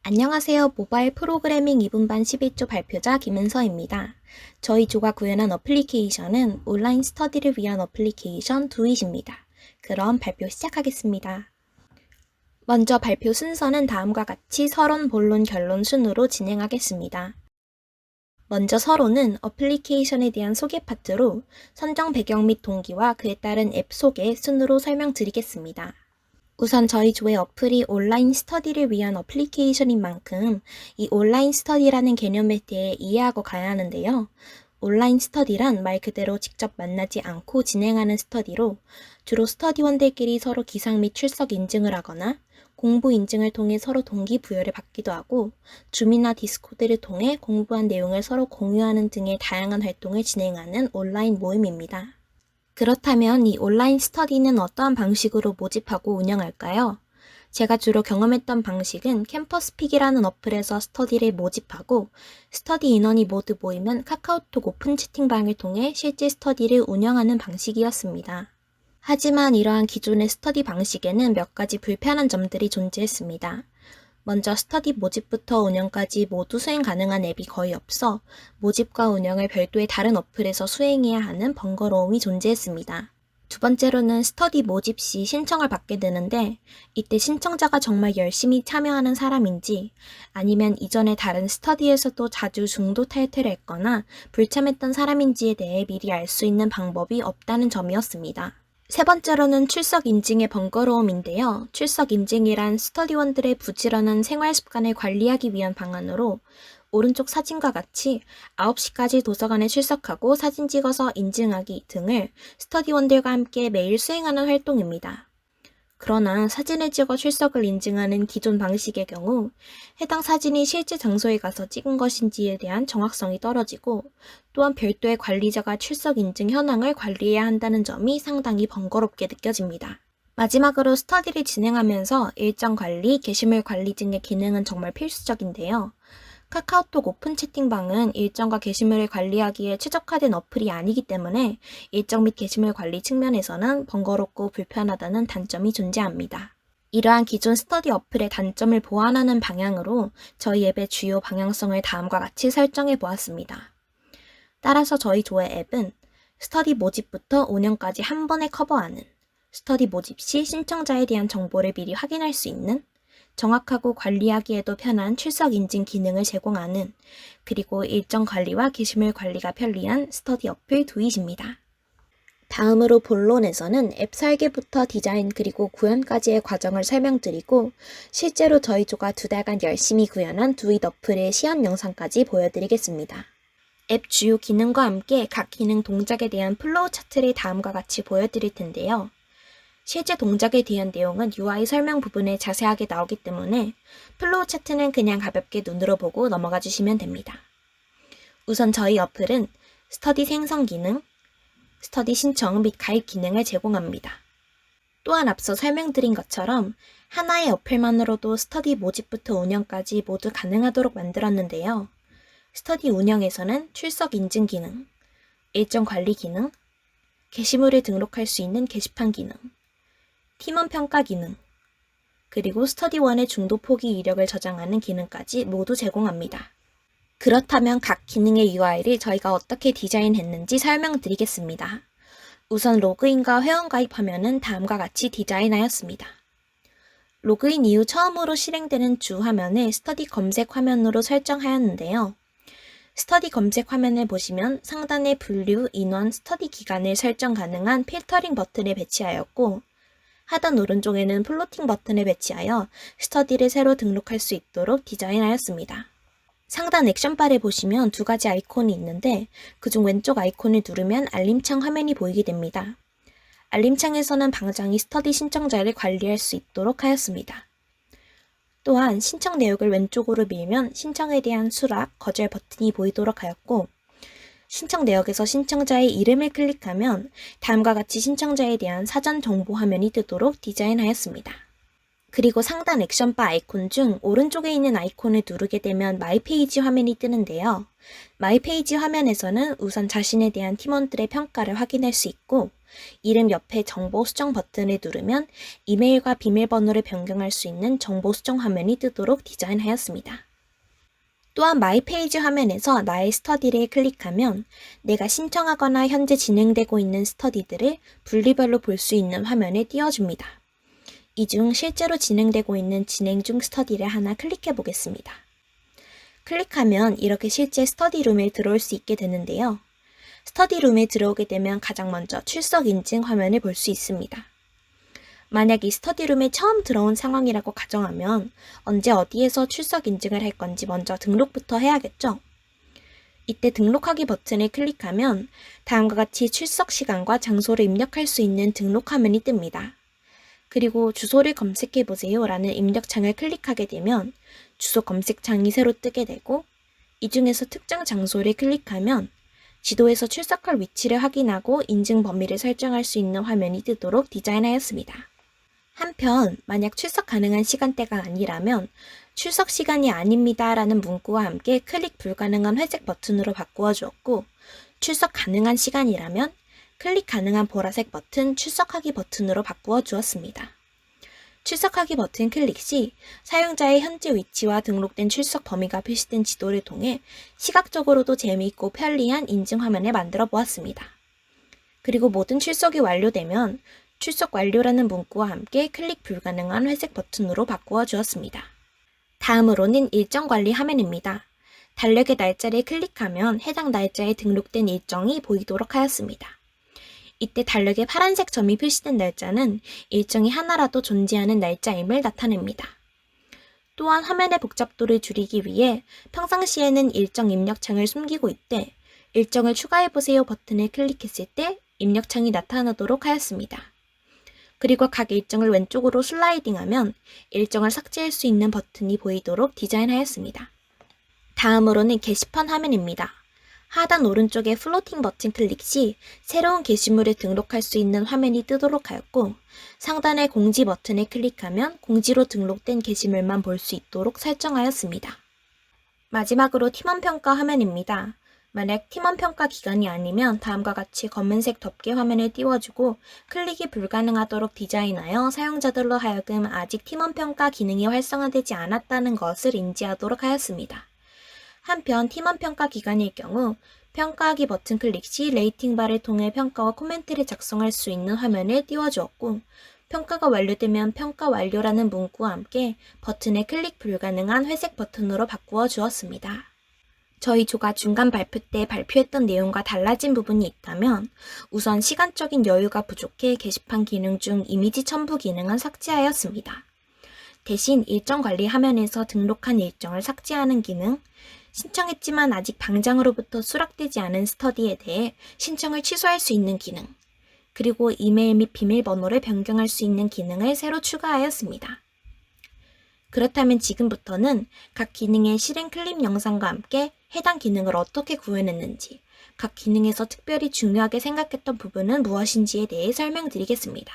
안녕하세요. 모바일 프로그래밍 2분반 11조 발표자 김은서입니다. 저희 조가 구현한 어플리케이션은 온라인 스터디를 위한 어플리케이션 두잇입니다. 그럼 발표 시작하겠습니다. 먼저 발표 순서는 다음과 같이 서론, 본론, 결론 순으로 진행하겠습니다. 먼저 서론은 어플리케이션에 대한 소개 파트로 선정 배경 및 동기와 그에 따른 앱 소개 순으로 설명드리겠습니다. 우선 저희 조의 어플이 온라인 스터디를 위한 어플리케이션인 만큼 이 온라인 스터디라는 개념에 대해 이해하고 가야 하는데요. 온라인 스터디란 말 그대로 직접 만나지 않고 진행하는 스터디로 주로 스터디원들끼리 서로 기상 및 출석 인증을 하거나 공부 인증을 통해 서로 동기부여를 받기도 하고 줌이나 디스코드를 통해 공부한 내용을 서로 공유하는 등의 다양한 활동을 진행하는 온라인 모임입니다. 그렇다면 이 온라인 스터디는 어떠한 방식으로 모집하고 운영할까요? 제가 주로 경험했던 방식은 캠퍼스픽이라는 어플에서 스터디를 모집하고 스터디 인원이 모두 모이면 카카오톡 오픈 채팅방을 통해 실제 스터디를 운영하는 방식이었습니다. 하지만 이러한 기존의 스터디 방식에는 몇 가지 불편한 점들이 존재했습니다. 먼저 스터디 모집부터 운영까지 모두 수행 가능한 앱이 거의 없어 모집과 운영을 별도의 다른 어플에서 수행해야 하는 번거로움이 존재했습니다. 두 번째로는 스터디 모집 시 신청을 받게 되는데 이때 신청자가 정말 열심히 참여하는 사람인지 아니면 이전에 다른 스터디에서도 자주 중도 탈퇴를 했거나 불참했던 사람인지에 대해 미리 알 수 있는 방법이 없다는 점이었습니다. 세 번째로는 출석 인증의 번거로움인데요. 출석 인증이란 스터디원들의 부지런한 생활 습관을 관리하기 위한 방안으로 오른쪽 사진과 같이 9시까지 도서관에 출석하고 사진 찍어서 인증하기 등을 스터디원들과 함께 매일 수행하는 활동입니다. 그러나 사진을 찍어 출석을 인증하는 기존 방식의 경우 해당 사진이 실제 장소에 가서 찍은 것인지에 대한 정확성이 떨어지고 또한 별도의 관리자가 출석 인증 현황을 관리해야 한다는 점이 상당히 번거롭게 느껴집니다. 마지막으로 스터디를 진행하면서 일정 관리, 게시물 관리 등의 기능은 정말 필수적인데요. 카카오톡 오픈 채팅방은 일정과 게시물을 관리하기에 최적화된 어플이 아니기 때문에 일정 및 게시물 관리 측면에서는 번거롭고 불편하다는 단점이 존재합니다. 이러한 기존 스터디 어플의 단점을 보완하는 방향으로 저희 앱의 주요 방향성을 다음과 같이 설정해 보았습니다. 따라서 저희 조의 앱은 스터디 모집부터 운영까지 한 번에 커버하는, 스터디 모집 시 신청자에 대한 정보를 미리 확인할 수 있는, 정확하고 관리하기에도 편한 출석 인증 기능을 제공하는, 그리고 일정 관리와 게시물 관리가 편리한 스터디 어플 두잇입니다. 다음으로 본론에서는 앱 설계부터 디자인 그리고 구현까지의 과정을 설명드리고 실제로 저희 조가 2달간 열심히 구현한 두잇 어플의 시연 영상까지 보여드리겠습니다. 앱 주요 기능과 함께 각 기능 동작에 대한 플로우 차트를 다음과 같이 보여드릴 텐데요. 실제 동작에 대한 내용은 UI 설명 부분에 자세하게 나오기 때문에 플로우 차트는 그냥 가볍게 눈으로 보고 넘어가 주시면 됩니다. 우선 저희 어플은 스터디 생성 기능, 스터디 신청 및 가입 기능을 제공합니다. 또한 앞서 설명드린 것처럼 하나의 어플만으로도 스터디 모집부터 운영까지 모두 가능하도록 만들었는데요. 스터디 운영에서는 출석 인증 기능, 일정 관리 기능, 게시물을 등록할 수 있는 게시판 기능, 팀원 평가 기능, 그리고 스터디원의 중도 포기 이력을 저장하는 기능까지 모두 제공합니다. 그렇다면 각 기능의 UI를 저희가 어떻게 디자인했는지 설명드리겠습니다. 우선 로그인과 회원가입 화면은 다음과 같이 디자인하였습니다. 로그인 이후 처음으로 실행되는 주 화면을 스터디 검색 화면으로 설정하였는데요. 스터디 검색 화면을 보시면 상단에 분류, 인원, 스터디 기간을 설정 가능한 필터링 버튼을 배치하였고 하단 오른쪽에는 플로팅 버튼을 배치하여 스터디를 새로 등록할 수 있도록 디자인하였습니다. 상단 액션바를 보시면 두 가지 아이콘이 있는데 그중 왼쪽 아이콘을 누르면 알림창 화면이 보이게 됩니다. 알림창에서는 방장이 스터디 신청자를 관리할 수 있도록 하였습니다. 또한 신청 내역을 왼쪽으로 밀면 신청에 대한 수락, 거절 버튼이 보이도록 하였고 신청 내역에서 신청자의 이름을 클릭하면 다음과 같이 신청자에 대한 사전 정보 화면이 뜨도록 디자인하였습니다. 그리고 상단 액션바 아이콘 중 오른쪽에 있는 아이콘을 누르게 되면 마이 페이지 화면이 뜨는데요. 마이 페이지 화면에서는 우선 자신에 대한 팀원들의 평가를 확인할 수 있고 이름 옆에 정보 수정 버튼을 누르면 이메일과 비밀번호를 변경할 수 있는 정보 수정 화면이 뜨도록 디자인하였습니다. 또한 마이 페이지 화면에서 나의 스터디를 클릭하면 내가 신청하거나 현재 진행되고 있는 스터디들을 분리별로 볼 수 있는 화면을 띄워줍니다. 이 중 실제로 진행되고 있는 진행 중 스터디를 하나 클릭해 보겠습니다. 클릭하면 이렇게 실제 스터디룸에 들어올 수 있게 되는데요. 스터디룸에 들어오게 되면 가장 먼저 출석 인증 화면을 볼 수 있습니다. 만약 이 스터디룸에 처음 들어온 상황이라고 가정하면 언제 어디에서 출석 인증을 할 건지 먼저 등록부터 해야겠죠? 이때 등록하기 버튼을 클릭하면 다음과 같이 출석 시간과 장소를 입력할 수 있는 등록 화면이 뜹니다. 그리고 주소를 검색해 보세요 라는 입력창을 클릭하게 되면 주소 검색창이 새로 뜨게 되고 이 중에서 특정 장소를 클릭하면 지도에서 출석할 위치를 확인하고 인증 범위를 설정할 수 있는 화면이 뜨도록 디자인하였습니다. 한편 만약 출석 가능한 시간대가 아니라면 출석 시간이 아닙니다 라는 문구와 함께 클릭 불가능한 회색 버튼으로 바꾸어 주었고 출석 가능한 시간이라면 클릭 가능한 보라색 버튼 출석하기 버튼으로 바꾸어 주었습니다. 출석하기 버튼 클릭 시 사용자의 현재 위치와 등록된 출석 범위가 표시된 지도를 통해 시각적으로도 재미있고 편리한 인증 화면을 만들어 보았습니다. 그리고 모든 출석이 완료되면 출석 완료라는 문구와 함께 클릭 불가능한 회색 버튼으로 바꾸어 주었습니다. 다음으로는 일정 관리 화면입니다. 달력의 날짜를 클릭하면 해당 날짜에 등록된 일정이 보이도록 하였습니다. 이때 달력에 파란색 점이 표시된 날짜는 일정이 하나라도 존재하는 날짜임을 나타냅니다. 또한 화면의 복잡도를 줄이기 위해 평상시에는 일정 입력창을 숨기고 있되 일정을 추가해보세요 버튼을 클릭했을 때 입력창이 나타나도록 하였습니다. 그리고 각 일정을 왼쪽으로 슬라이딩하면 일정을 삭제할 수 있는 버튼이 보이도록 디자인하였습니다. 다음으로는 게시판 화면입니다. 하단 오른쪽에 플로팅 버튼 클릭 시 새로운 게시물을 등록할 수 있는 화면이 뜨도록 하였고 상단의 공지 버튼을 클릭하면 공지로 등록된 게시물만 볼 수 있도록 설정하였습니다. 마지막으로 팀원 평가 화면입니다. 만약 팀원 평가 기간이 아니면 다음과 같이 검은색 덮개 화면을 띄워주고 클릭이 불가능하도록 디자인하여 사용자들로 하여금 아직 팀원 평가 기능이 활성화되지 않았다는 것을 인지하도록 하였습니다. 한편 팀원 평가 기간일 경우 평가하기 버튼 클릭 시 레이팅 바를 통해 평가와 코멘트를 작성할 수 있는 화면을 띄워주었고 평가가 완료되면 평가 완료라는 문구와 함께 버튼의 클릭 불가능한 회색 버튼으로 바꾸어 주었습니다. 저희 조가 중간 발표 때 발표했던 내용과 달라진 부분이 있다면 우선 시간적인 여유가 부족해 게시판 기능 중 이미지 첨부 기능은 삭제하였습니다. 대신 일정 관리 화면에서 등록한 일정을 삭제하는 기능, 신청했지만 아직 방장으로부터 수락되지 않은 스터디에 대해 신청을 취소할 수 있는 기능, 그리고 이메일 및 비밀번호를 변경할 수 있는 기능을 새로 추가하였습니다. 그렇다면 지금부터는 각 기능의 실행 클립 영상과 함께 해당 기능을 어떻게 구현했는지, 각 기능에서 특별히 중요하게 생각했던 부분은 무엇인지에 대해 설명드리겠습니다.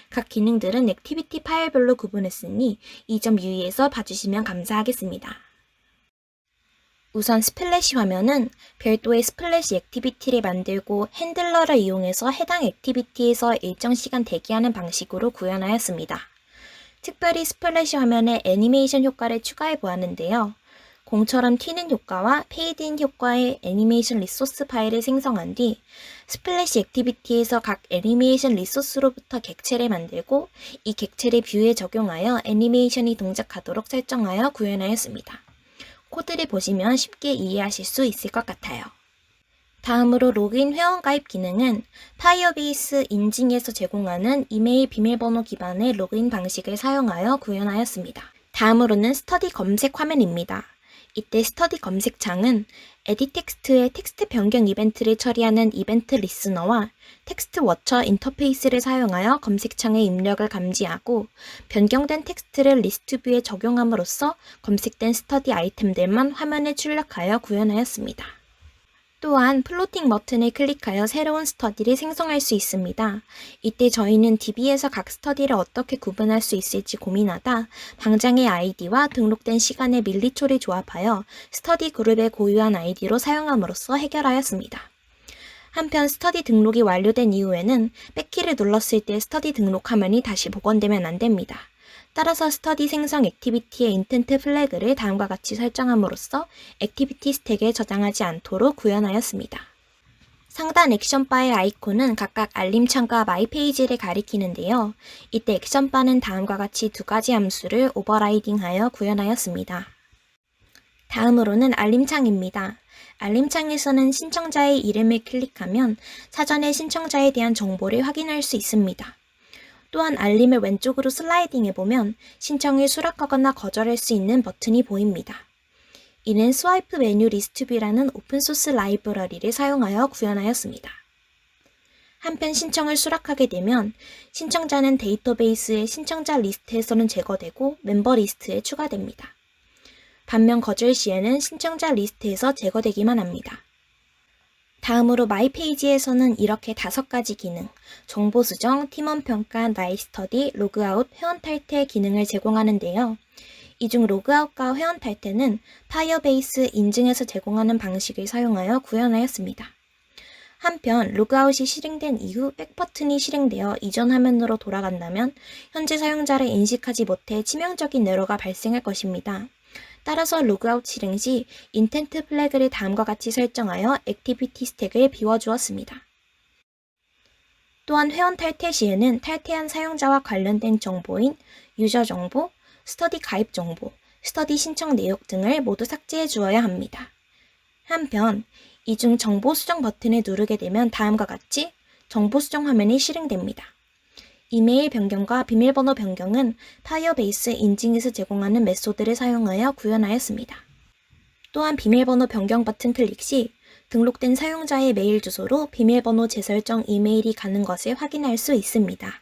각 기능들은 액티비티 파일별로 구분했으니 이 점 유의해서 봐주시면 감사하겠습니다. 우선 스플래시 화면은 별도의 스플래시 액티비티를 만들고 핸들러를 이용해서 해당 액티비티에서 일정 시간 대기하는 방식으로 구현하였습니다. 특별히 스플래시 화면에 애니메이션 효과를 추가해 보았는데요. 공처럼 튀는 효과와 페이드인 효과의 애니메이션 리소스 파일을 생성한 뒤 스플래시 액티비티에서 각 애니메이션 리소스로부터 객체를 만들고 이 객체를 뷰에 적용하여 애니메이션이 동작하도록 설정하여 구현하였습니다. 코드를 보시면 쉽게 이해하실 수 있을 것 같아요. 다음으로 로그인 회원가입 기능은 파이어베이스 인증에서 제공하는 이메일 비밀번호 기반의 로그인 방식을 사용하여 구현하였습니다. 다음으로는 스터디 검색 화면입니다. 이때 스터디 검색창은 에디 텍스트의 텍스트 변경 이벤트를 처리하는 이벤트 리스너와 텍스트 워처 인터페이스를 사용하여 검색창의 입력을 감지하고 변경된 텍스트를 리스트 뷰에 적용함으로써 검색된 스터디 아이템들만 화면에 출력하여 구현하였습니다. 또한 플로팅 버튼을 클릭하여 새로운 스터디를 생성할 수 있습니다. 이때 저희는 DB에서 각 스터디를 어떻게 구분할 수 있을지 고민하다 방장의 아이디와 등록된 시간의 밀리초를 조합하여 스터디 그룹의 고유한 아이디로 사용함으로써 해결하였습니다. 한편 스터디 등록이 완료된 이후에는 백키를 눌렀을 때 스터디 등록 화면이 다시 복원되면 안 됩니다. 따라서 스터디 생성 액티비티의 인텐트 플래그를 다음과 같이 설정함으로써 액티비티 스택에 저장하지 않도록 구현하였습니다. 상단 액션 바의 아이콘은 각각 알림창과 마이 페이지를 가리키는데요. 이때 액션 바는 다음과 같이 두 가지 함수를 오버라이딩하여 구현하였습니다. 다음으로는 알림창입니다. 알림창에서는 신청자의 이름을 클릭하면 사전에 신청자에 대한 정보를 확인할 수 있습니다. 또한 알림을 왼쪽으로 슬라이딩해보면 신청을 수락하거나 거절할 수 있는 버튼이 보입니다. 이는 스와이프 메뉴 리스트뷰라는 오픈소스 라이브러리를 사용하여 구현하였습니다. 한편 신청을 수락하게 되면 신청자는 데이터베이스의 신청자 리스트에서는 제거되고 멤버 리스트에 추가됩니다. 반면 거절 시에는 신청자 리스트에서 제거되기만 합니다. 다음으로 마이 페이지에서는 이렇게 5가지 기능, 정보 수정, 팀원 평가, 나의 스터디, 로그아웃, 회원 탈퇴 기능을 제공하는데요. 이 중 로그아웃과 회원 탈퇴는 파이어베이스 인증에서 제공하는 방식을 사용하여 구현하였습니다. 한편 로그아웃이 실행된 이후 백 버튼이 실행되어 이전 화면으로 돌아간다면 현재 사용자를 인식하지 못해 치명적인 에러가 발생할 것입니다. 따라서 로그아웃 실행 시 인텐트 플래그를 다음과 같이 설정하여 액티비티 스택을 비워주었습니다. 또한 회원 탈퇴 시에는 탈퇴한 사용자와 관련된 정보인 유저 정보, 스터디 가입 정보, 스터디 신청 내역 등을 모두 삭제해 주어야 합니다. 한편 이 중 정보 수정 버튼을 누르게 되면 다음과 같이 정보 수정 화면이 실행됩니다. 이메일 변경과 비밀번호 변경은 파이어베이스 인증에서 제공하는 메소드를 사용하여 구현하였습니다. 또한 비밀번호 변경 버튼 클릭 시 등록된 사용자의 메일 주소로 비밀번호 재설정 이메일이 가는 것을 확인할 수 있습니다.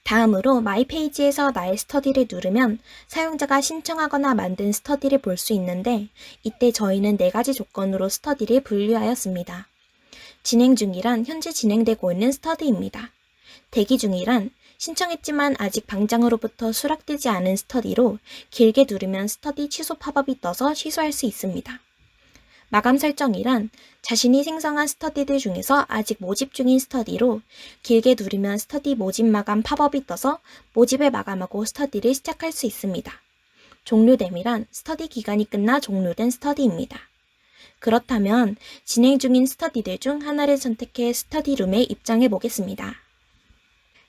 다음으로 마이 페이지에서 나의 스터디를 누르면 사용자가 신청하거나 만든 스터디를 볼 수 있는데 이때 저희는 4가지 조건으로 스터디를 분류하였습니다. 진행 중이란 현재 진행되고 있는 스터디입니다. 대기 중이란 신청했지만 아직 방장으로부터 수락되지 않은 스터디로 길게 누르면 스터디 취소 팝업이 떠서 취소할 수 있습니다. 마감 설정이란 자신이 생성한 스터디들 중에서 아직 모집 중인 스터디로 길게 누르면 스터디 모집 마감 팝업이 떠서 모집을 마감하고 스터디를 시작할 수 있습니다. 종료됨이란 스터디 기간이 끝나 종료된 스터디입니다. 그렇다면 진행 중인 스터디들 중 하나를 선택해 스터디룸에 입장해 보겠습니다.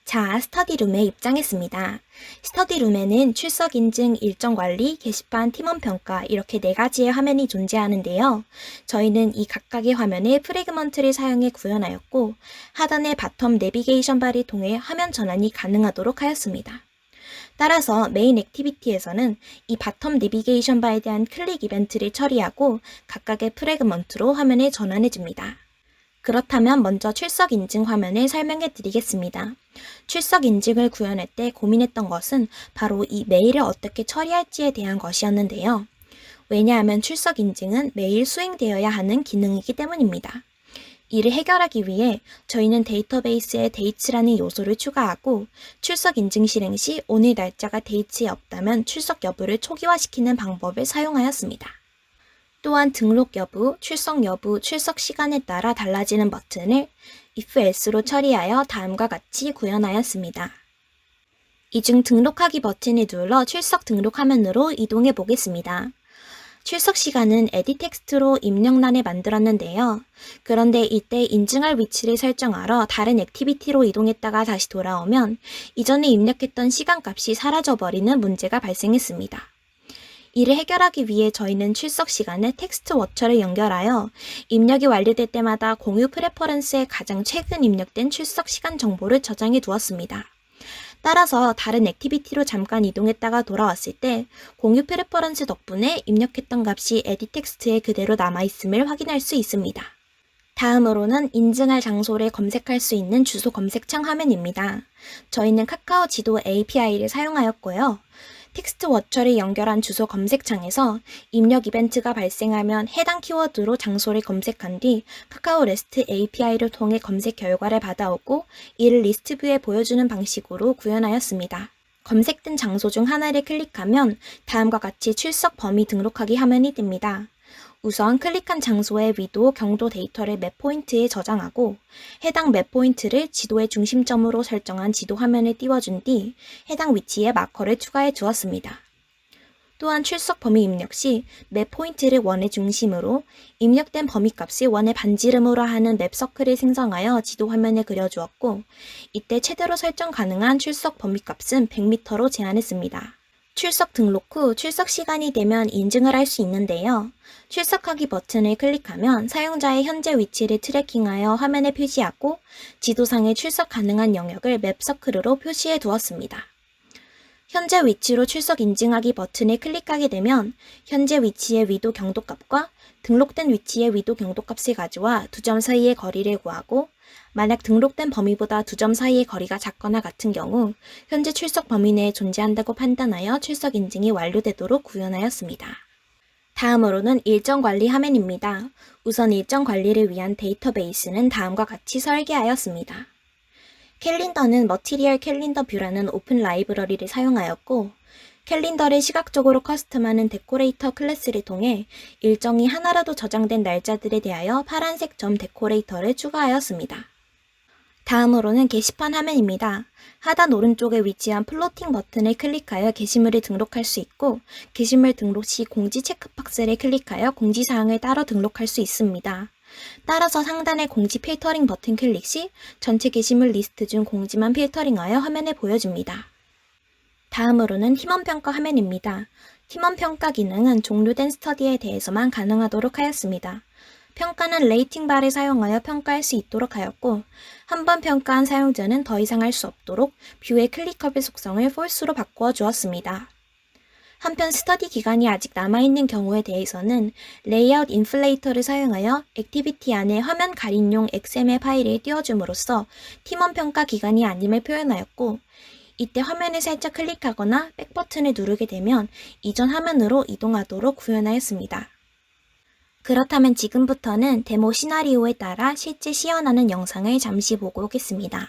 자, 스터디룸에 입장했습니다. 스터디룸에는 출석 인증, 일정 관리, 게시판, 팀원 평가 이렇게 4가지의 화면이 존재하는데요. 저희는 이 각각의 화면에 프래그먼트를 사용해 구현하였고 하단의 바텀 내비게이션 바를 통해 화면 전환이 가능하도록 하였습니다. 따라서 메인 액티비티에서는 이 바텀 내비게이션 바에 대한 클릭 이벤트를 처리하고 각각의 프래그먼트로 화면을 전환해 줍니다. 그렇다면 먼저 출석 인증 화면을 설명해 드리겠습니다. 출석 인증을 구현할 때 고민했던 것은 바로 이 메일을 어떻게 처리할지에 대한 것이었는데요. 왜냐하면 출석 인증은 매일 수행되어야 하는 기능이기 때문입니다. 이를 해결하기 위해 저희는 데이터베이스에 데이츠라는 요소를 추가하고 출석 인증 실행 시 오늘 날짜가 데이츠에 없다면 출석 여부를 초기화시키는 방법을 사용하였습니다. 또한 등록 여부, 출석 시간에 따라 달라지는 버튼을 if else로 처리하여 다음과 같이 구현하였습니다. 이 중 등록하기 버튼을 눌러 출석 등록 화면으로 이동해 보겠습니다. 출석 시간은 에디 텍스트로 입력란에 만들었는데요. 그런데 이때 인증할 위치를 설정하러 다른 액티비티로 이동했다가 다시 돌아오면 이전에 입력했던 시간값이 사라져버리는 문제가 발생했습니다. 이를 해결하기 위해 저희는 출석 시간에 텍스트 워처를 연결하여 입력이 완료될 때마다 공유 프레퍼런스에 가장 최근 입력된 출석 시간 정보를 저장해 두었습니다. 따라서 다른 액티비티로 잠깐 이동했다가 돌아왔을 때 공유 프레퍼런스 덕분에 입력했던 값이 에디 텍스트에 그대로 남아있음을 확인할 수 있습니다. 다음으로는 인증할 장소를 검색할 수 있는 주소 검색창 화면입니다. 저희는 카카오 지도 API를 사용하였고요. 텍스트 워처를 연결한 주소 검색창에서 입력 이벤트가 발생하면 해당 키워드로 장소를 검색한 뒤 카카오 레스트 API를 통해 검색 결과를 받아오고 이를 리스트 뷰에 보여주는 방식으로 구현하였습니다. 검색된 장소 중 하나를 클릭하면 다음과 같이 출석 범위 등록하기 화면이 뜹니다. 우선 클릭한 장소의 위도, 경도 데이터를 맵 포인트에 저장하고 해당 맵 포인트를 지도의 중심점으로 설정한 지도 화면에 띄워준 뒤 해당 위치에 마커를 추가해 주었습니다. 또한 출석 범위 입력 시 맵 포인트를 원의 중심으로 입력된 범위값이 원의 반지름으로 하는 맵 서클을 생성하여 지도 화면에 그려주었고 이때 최대로 설정 가능한 출석 범위값은 100m로 제한했습니다. 출석 등록 후 출석 시간이 되면 인증을 할 수 있는데요. 출석하기 버튼을 클릭하면 사용자의 현재 위치를 트래킹하여 화면에 표시하고 지도상의 출석 가능한 영역을 맵 서클으로 표시해 두었습니다. 현재 위치로 출석 인증하기 버튼을 클릭하게 되면 현재 위치의 위도 경도값과 등록된 위치의 위도 경도값을 가져와 두 점 사이의 거리를 구하고 만약 등록된 범위보다 두 점 사이의 거리가 작거나 같은 경우 현재 출석 범위 내에 존재한다고 판단하여 출석 인증이 완료되도록 구현하였습니다. 다음으로는 일정 관리 화면입니다. 우선 일정 관리를 위한 데이터베이스는 다음과 같이 설계하였습니다. 캘린더는 머티리얼 캘린더 뷰라는 오픈 라이브러리를 사용하였고 캘린더를 시각적으로 커스텀하는 데코레이터 클래스를 통해 일정이 하나라도 저장된 날짜들에 대하여 파란색 점 데코레이터를 추가하였습니다. 다음으로는 게시판 화면입니다. 하단 오른쪽에 위치한 플로팅 버튼을 클릭하여 게시물을 등록할 수 있고 게시물 등록 시 공지 체크박스를 클릭하여 공지사항을 따로 등록할 수 있습니다. 따라서 상단의 공지 필터링 버튼 클릭 시 전체 게시물 리스트 중 공지만 필터링하여 화면에 보여줍니다. 다음으로는 팀원평가 화면입니다. 팀원평가 기능은 종료된 스터디에 대해서만 가능하도록 하였습니다. 평가는 레이팅 바를 사용하여 평가할 수 있도록 하였고 한 번 평가한 사용자는 더 이상 할 수 없도록 뷰의 클릭커블 속성을 false로 바꾸어 주었습니다. 한편 스터디 기간이 아직 남아있는 경우에 대해서는 레이아웃 인플레이터를 사용하여 액티비티 안에 화면 가림용 XML 파일을 띄워줌으로써 팀원 평가 기간이 아님을 표현하였고 이때 화면을 살짝 클릭하거나 백 버튼을 누르게 되면 이전 화면으로 이동하도록 구현하였습니다. 그렇다면 지금부터는 데모 시나리오에 따라 실제 시연하는 영상을 잠시 보고 오겠습니다.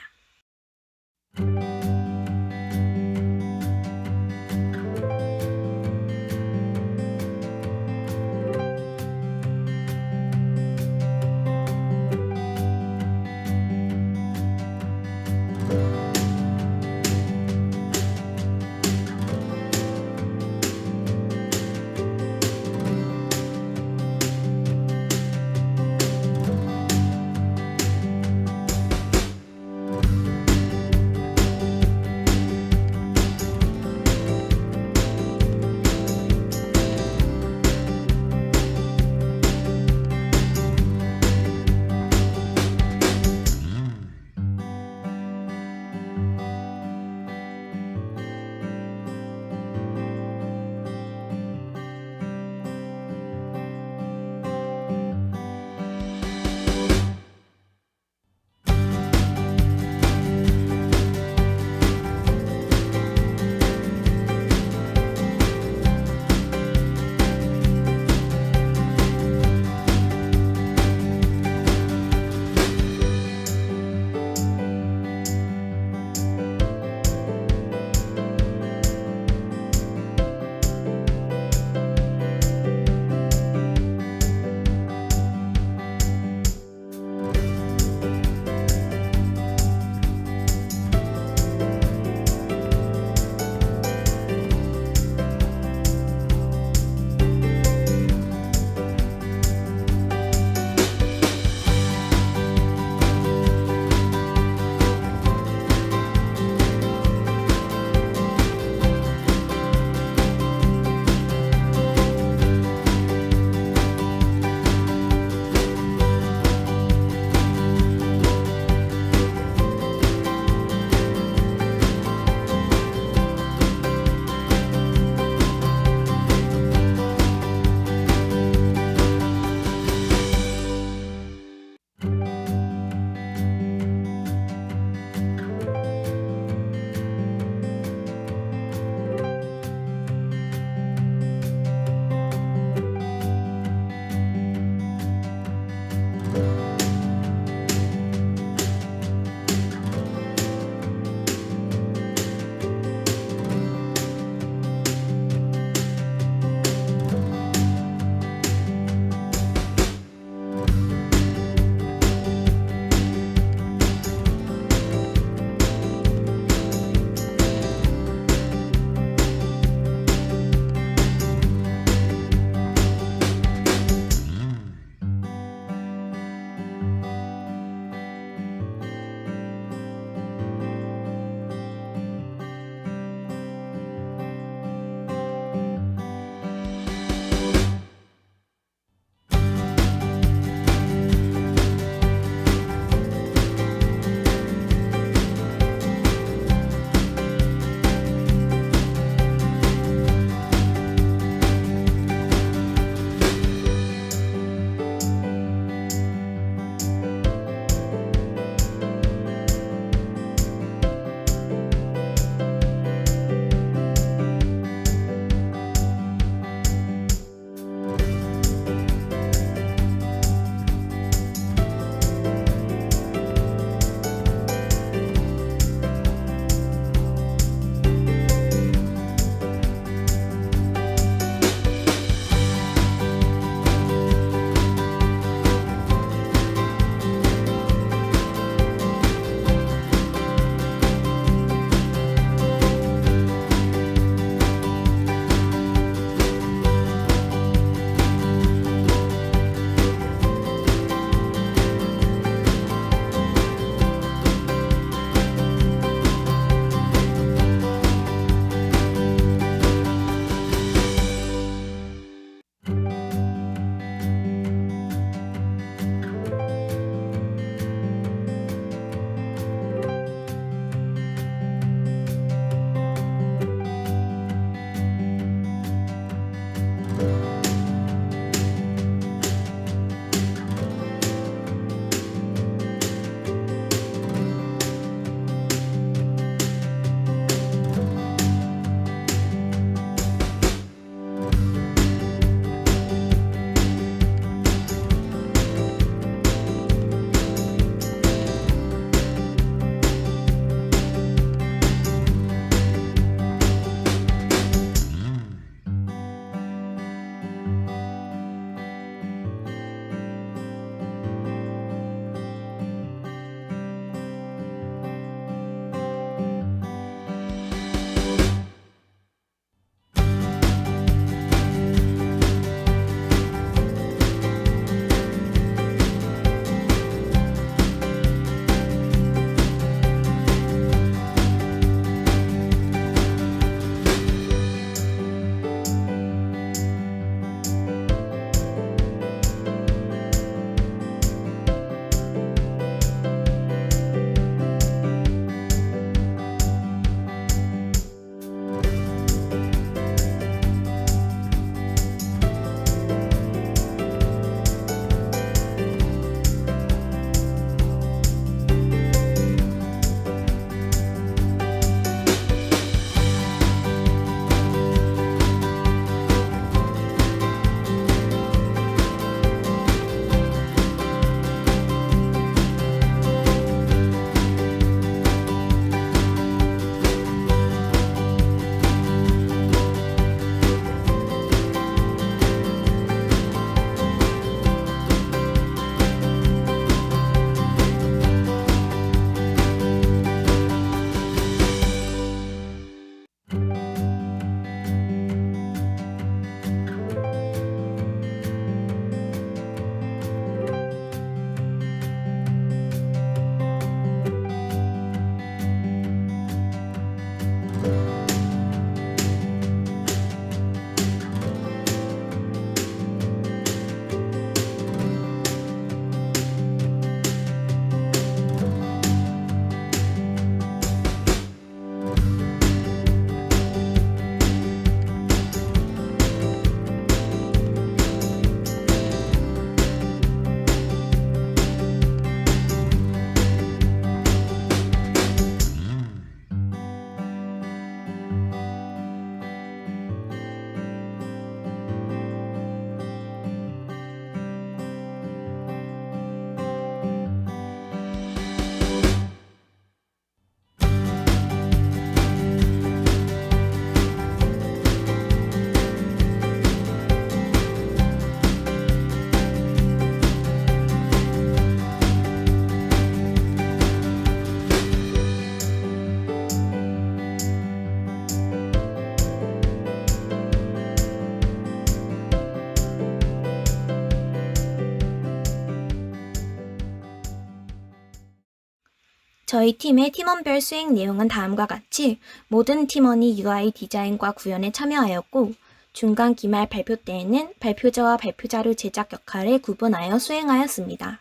저희 팀의 팀원별 수행 내용은 다음과 같이 모든 팀원이 UI 디자인과 구현에 참여하였고, 중간 기말 발표 때에는 발표자와 발표자료 제작 역할을 구분하여 수행하였습니다.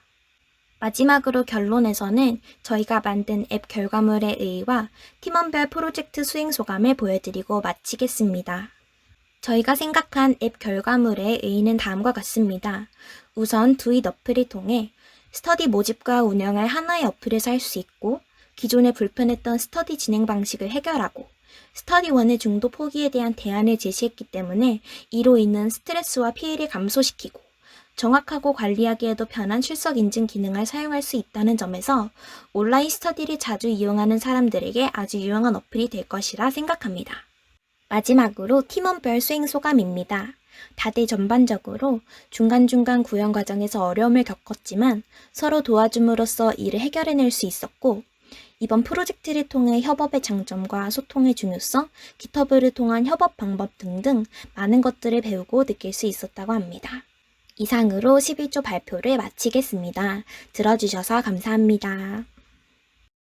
마지막으로 결론에서는 저희가 만든 앱 결과물의 의의와 팀원별 프로젝트 수행 소감을 보여드리고 마치겠습니다. 저희가 생각한 앱 결과물의 의의는 다음과 같습니다. 우선 두잇 어플을 통해 스터디 모집과 운영을 하나의 어플에서 할 수 있고, 기존에 불편했던 스터디 진행 방식을 해결하고, 스터디원의 중도 포기에 대한 대안을 제시했기 때문에 이로 인한 스트레스와 피해를 감소시키고, 정확하고 관리하기에도 편한 출석 인증 기능을 사용할 수 있다는 점에서 온라인 스터디를 자주 이용하는 사람들에게 아주 유용한 어플이 될 것이라 생각합니다. 마지막으로 팀원별 수행 소감입니다. 다들 전반적으로 중간중간 구현 과정에서 어려움을 겪었지만 서로 도와줌으로써 일을 해결해낼 수 있었고, 이번 프로젝트를 통해 협업의 장점과 소통의 중요성, 깃허브를 통한 협업 방법 등등 많은 것들을 배우고 느낄 수 있었다고 합니다. 이상으로 11조 발표를 마치겠습니다. 들어주셔서 감사합니다.